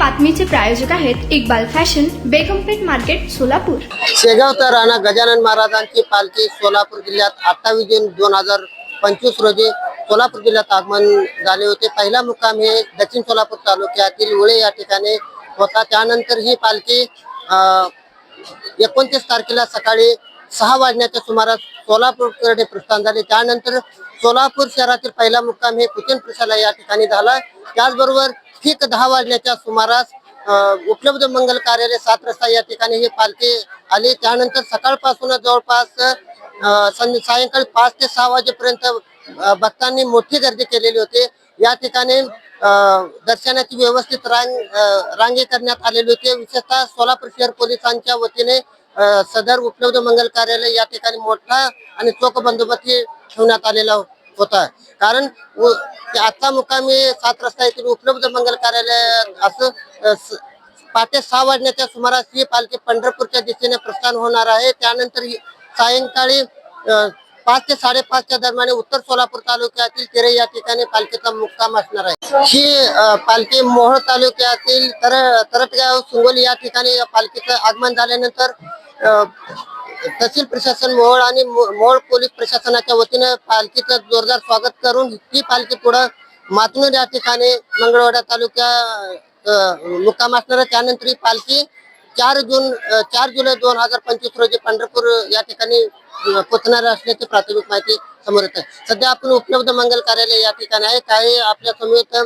बातमीचे प्रायोजक आहेत Iqbal fashion, बेगमपेठ market, Solapur. Shegaon ते राणा गजानन महाराजांची पालखी सोलापूर जिल्ह्यात 28 जून 2025 रोजी सोलापूर जिल्ह्यात आगमन झाले होते। पहिला मुक्काम हे दक्षिण सोलापूर तालुक्यातील उळे या ठिकाणी होता। त्यानंतर ही पालखी 29 तारखेला सकाळी 6 वाजण्याच्या सुमारास सोलापूरकडे प्रस्थान झाले। त्यानंतर सोलापूर शहरातील पहिला मुक्काम हे कुचन प्रशाला या ठिकाणी झाला। त्याचबरोबर ठीक 10 वाजण्याच्या सुमारास उपलब्ध मंगल कार्यालय 7 रस्ता या ठिकाणी ही पालखी आली। त्यानंतर सकाळपासून जवळपास सायंकाळी 5 ते 6 वाजेपर्यंत भक्तांनी मोठी गर्दी केलेली होती। या ठिकाणी दर्शनाची व्यवस्थित रांगे करण्यात आलेली होती। विशेषतः सोलापूर शहर पोलिसांच्या वतीने सदर उपलब्ध मंगल कार्यालय या ठिकाणी मोठा आणि चोख बंदोबस्त ठेवण्यात आलेला होता। कारण आजचा मुक्कामी 7 रस्ता येथील उपलब्ध मंगल कार्यालय असं पहाटे 6 वाजण्याच्या सुमारास ही पालखी पंढरपूरच्या दिशेने प्रस्थान होणार आहे। त्यानंतर सायंकाळी 5 ते 5:30च्या दरम्यान उत्तर सोलापूर तालुक्यातील तिरे या ठिकाणी पालखीचा मुक्काम असणार आहे। ही पालखी मोहोळ तालुक्यातील तरटगाव सुंगोली या ठिकाणी पालखीचं आगमन झाल्यानंतर तहसील प्रशासन मोहोळ आणि मोहोळ पोलीस प्रशासनाच्या वतीने पालखीचं जोरदार स्वागत करून ही पालखी पुढे मातनूर या ठिकाणी मंगळवेढा तालुक्या मुक्काम असणार आहे। त्यानंतर ही पालखी 4 जुलै 2025 रोजी पंढरपूर या ठिकाणी पोहोचणार असल्याची प्राथमिक माहिती समोर येत आहे। सध्या आपण उपलब्ध मंगल कार्यालय या ठिकाणी आहे। काही आपल्या समेत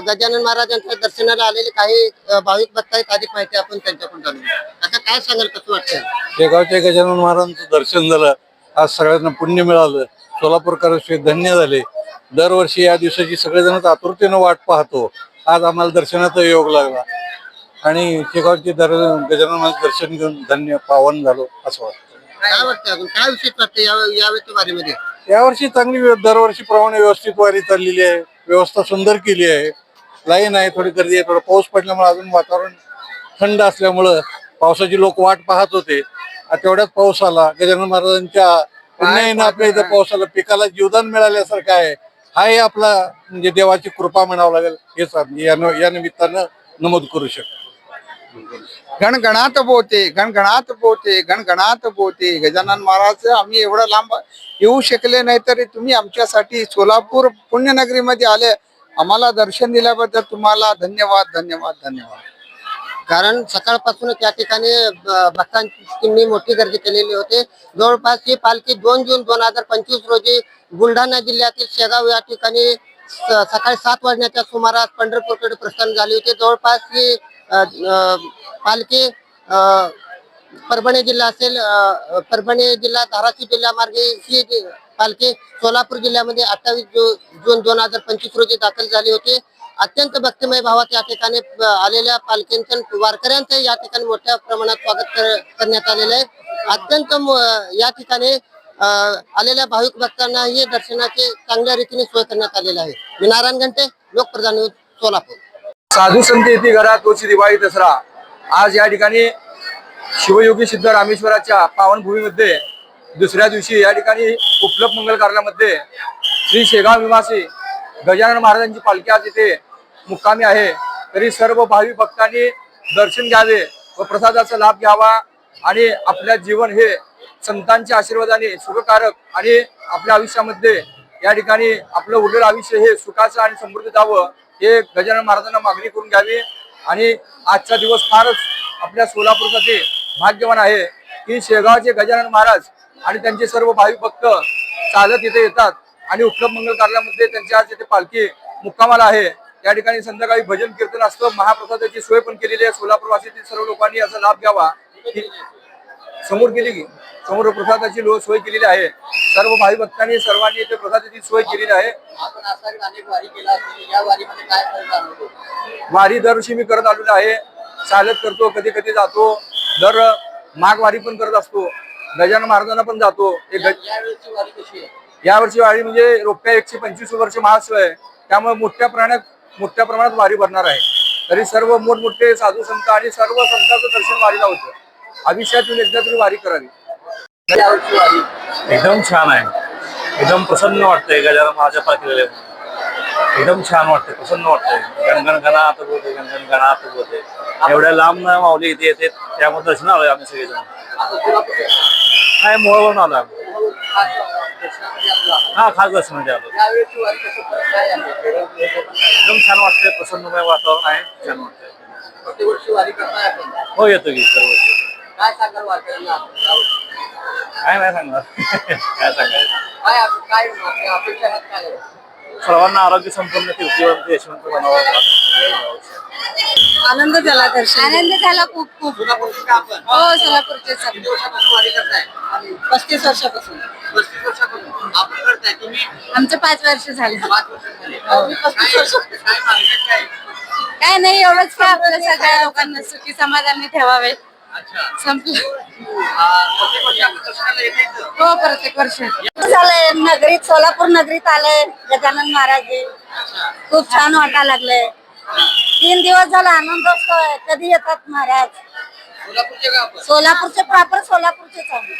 गजानन महाराजांच्या दर्शनाला आलेले काही भाविक भक्त आहेत। अधिक माहिती आपण त्यांच्याकडून जाणून घेऊ। आता काय सांगाल, कसं वाटतं? शेगावच्या गजानन महाराजांचं दर्शन झालं, आज सगळ्यांना पुण्य मिळालं, सोलापूरकर धन्य झाले। दरवर्षी या दिवसाची सगळेजण आतुरतेनं वाट पाहतो। आज आम्हाला दर्शनाचा योग लागला आणि शेगावचे गजानन महाराज दर्शन घेऊन धन्य पावन झालो असं वाटतं। काय वाटतं, अजून काय विशेष वाटतं यावेळी वारीमध्ये? यावर्षी चांगली दरवर्षीप्रमाणे व्यवस्थित वारी चाललेली आहे। व्यवस्था सुंदर केली आहे। लाईन आहे, थोडी गर्दी आहे। थोडा पाऊस पडल्यामुळे अजून वातावरण थंड असल्यामुळं पावसाची लोक वाट पाहत होते। तेवढ्याच पाऊस आला। गजानन महाराजांच्या पुण्याईनं आपल्या इथं पाऊस आला, पिकाला जीवदान मिळाल्यासारखं आहे। हाही आपला म्हणजे देवाची कृपा म्हणावं लागेल, हेच या निमित्तानं नमूद करू शकतो। गणगणात बोते गणगणात बोते गणगणात बोते गजानन महाराज, आम्ही एवढं लांब येऊ शकले नाही तरी तुम्ही आमच्यासाठी सोलापूर पुण्यनगरीमध्ये आले, आम्हाला दर्शन दिल्याबद्दल तुम्हाला धन्यवाद धन्यवाद धन्यवाद। कारण सकाळपासूनच या ठिकाणी भक्तांनी मोठी गर्दी केलेली होती। जवळपास ही पालखी 2 जून 2025 रोजी बुलढाणा जिल्ह्यातील शेगाव या ठिकाणी सकाळी 7 वाजण्याच्या सुमारास पंढरपूरकडे प्रस्थान झाली होती। जवळपास ही पालखी परभणी जिल्हा असेल, परभणी जिल्हा धाराशिव जिल्हा मार्गे ही पालखी सोलापूर जिल्ह्यामध्ये 28 जून 2025 रोजी दाखल झाली होती। अत्यंत भक्तिमय भावात या ठिकाणी आलेल्या पालखींचं वारकऱ्यांचं या ठिकाणी मोठ्या प्रमाणात स्वागत करण्यात आलेलं आहे। अत्यंत या ठिकाणी आलेल्या भाविक भक्तांना ही दर्शनाची चांगल्या रीतीने सोय करण्यात आलेली आहे। मी नारायण घंटे, लोकप्रधान न्यूज, सोलापूर। साधू संत येथे घरा तोची दिवाळी दसरा। आज या ठिकाणी शिवयोगी सिद्ध रामेश्वराच्या पावनभूमीमध्ये दुसऱ्या दिवशी या ठिकाणी उपलब्ध मंगल कार्यालयामध्ये श्री शेगाव निवासी गजानन महाराजांची पालखी आज इथे मुक्कामी आहे। तरी सर्व भाविक भक्तांनी दर्शन घ्यावे व प्रसादाचा लाभ घ्यावा आणि आपल्या जीवन हे संतांच्या आशीर्वादाने सुखकारक आणि आपल्या आयुष्यामध्ये या ठिकाणी आपलं उरलेलं आयुष्य हे सुखाचं आणि समृद्ध जावं हे गजानन महाराजांना मागणी करून घ्यावी। आणि आजचा दिवस फारच आपल्या सोलापूरसाठी भाग्यवान आहे की शेगावचे गजानन महाराज आणि त्यांचे सर्व भाविक भक्त चालत इथे येतात आणि उपलब्ध मंगल कार्यालयामध्ये त्यांची आज इथे पालखी मुक्कामाला आहे। या ठिकाणी संध्याकाळी भजन कीर्तन असतं, महाप्रसादाची सोय पण केलेली आहे। सोलापूरवासीतील सर्व लोकांनी याचा लाभ घ्यावा। समोर केली की समोर प्रसादाची सोय केलेली आहे। सर्व भाविक भक्तांनी सर्वांनी इथे प्रसादाची सोय केलेली आहे। वारी दरवर्षी मी करत आलेलो आहे, चालत करतो, कधी कधी जातो, दर माघ वारी पण करत असतो, गजानन महाराजांना पण जातो। यावर्षी वारी म्हणजे रोप्या 125 वर्ष महात्सव आहे, त्यामुळे मोठ्या प्रमाणात वारी भरणार आहे। तरी सर्व मोठमोठे साधू संत आणि सर्व संतांचं दर्शन वारीला होतं। आयुष्यातून एकदा तरी वारी करावी। एकदम छान आहे, एकदम प्रसन्न वाटतंय गजानन महाराजांच्या पालखीला। एकदम छान वाटते, प्रसन्न वाटतंय. गणगणगणात बोलते, गणगणगणात बोलते. एवढ्या लांब माऊली इथे येते, त्यामुळे दर्शन आलोय आम्ही सगळेजण. नाही, मोळवरून आलो आम्ही. हा, खास दर्शनासाठी आलो. एकदम छान वाटतंय, प्रसन्नमय वातावरण आहे, छान वाटतंय. हो, येतो की दरवर्षी. काय नाही सांगणार. काय सांगायचं, सर्वांना आरोग्य संपन्न कीर्तिवंत यशवंत बनावं. आनंद झाला दर्शन. आनंद झाला खूप खूप. हो, सोलापूरचे 35 वर्षापासून. आमचं 5 वर्ष झाले. काय नाही, एवढंच की आपल्या सगळ्या लोकांना सुखी समाधानी ठेवावे. संपलं. हो, प्रत्येक वर्ष झालंय. नगरीत, सोलापूर नगरीत आलंय गजानन महाराज. खूप छान वाटायला लागलंय. 3 दिवस झाला आनंदोत्सव आहे. कधी येतात महाराज? सोलापूरचे प्रॉपर सोलापूरचे चालू.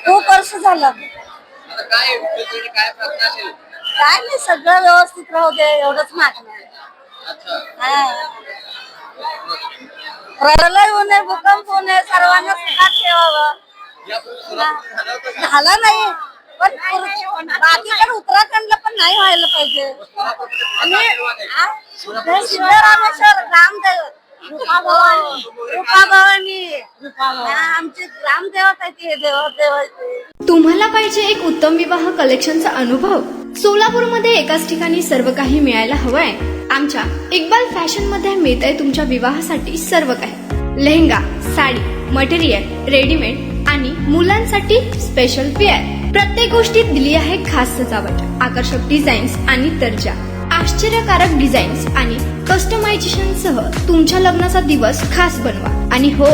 खूप वर्ष झालं. काय नाही, सगळं व्यवस्थित राहू दे एवढंच मागणं आहे. प्रलय होऊ नये, भूकंप होऊ नये, सर्वांना सुखात ठेवावं. झालं नाही, पण बाकीकडे उत्तराखंडला पण नाही व्हायला पाहिजे. आणि सिद्धरामेश्वर ग्रामदेव रूपाभवानी आमची ग्रामदेवत आहे ती. देवदेव तुम्हाला पाहिजे एक उत्तम विवाह कलेक्शनचा अनुभव? सोलापूरमध्ये एकाच ठिकाणी सर्व काही मिळायला हवंय. आमच्या इक्बाल फॅशन मध्ये मिळतंय तुमच्या विवाहासाठी सर्व काही. लेहंगा, साडी, मटेरियल, रेडीमेड आणि मुलांसाठी स्पेशल वेअर. प्रत्येक गोष्टीत दिली आहे खास सजावट, आकर्षक डिझाईन्स आणि दर्जा, आश्चर्यकारक डिझाईन्स आणि कस्टमायझेशन सह तुमच्या लग्नाचा दिवस खास बनवा. आणि हो,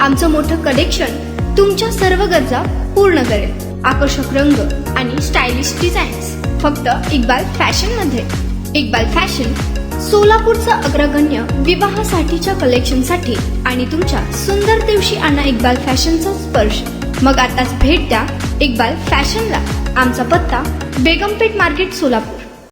आमचं मोठं कलेक्शन तुमच्या सर्व गरजा पूर्ण करेल. आकर्षक रंग आणि स्टायलिश डिझाईन्स फक्त इक्बाल फॅशन मध्ये. इक्बाल फॅशन सोलापूरचा अग्रगण्य विवाहासाठीच्या कलेक्शनसाठी आणि तुमच्या सुंदर दिवशी आणा इक्बाल फॅशनचा स्पर्श. मग आताच भेट द्या इक्बाल फॅशनला. आमचा पत्ता बेगमपेठ मार्केट, सोलापूर.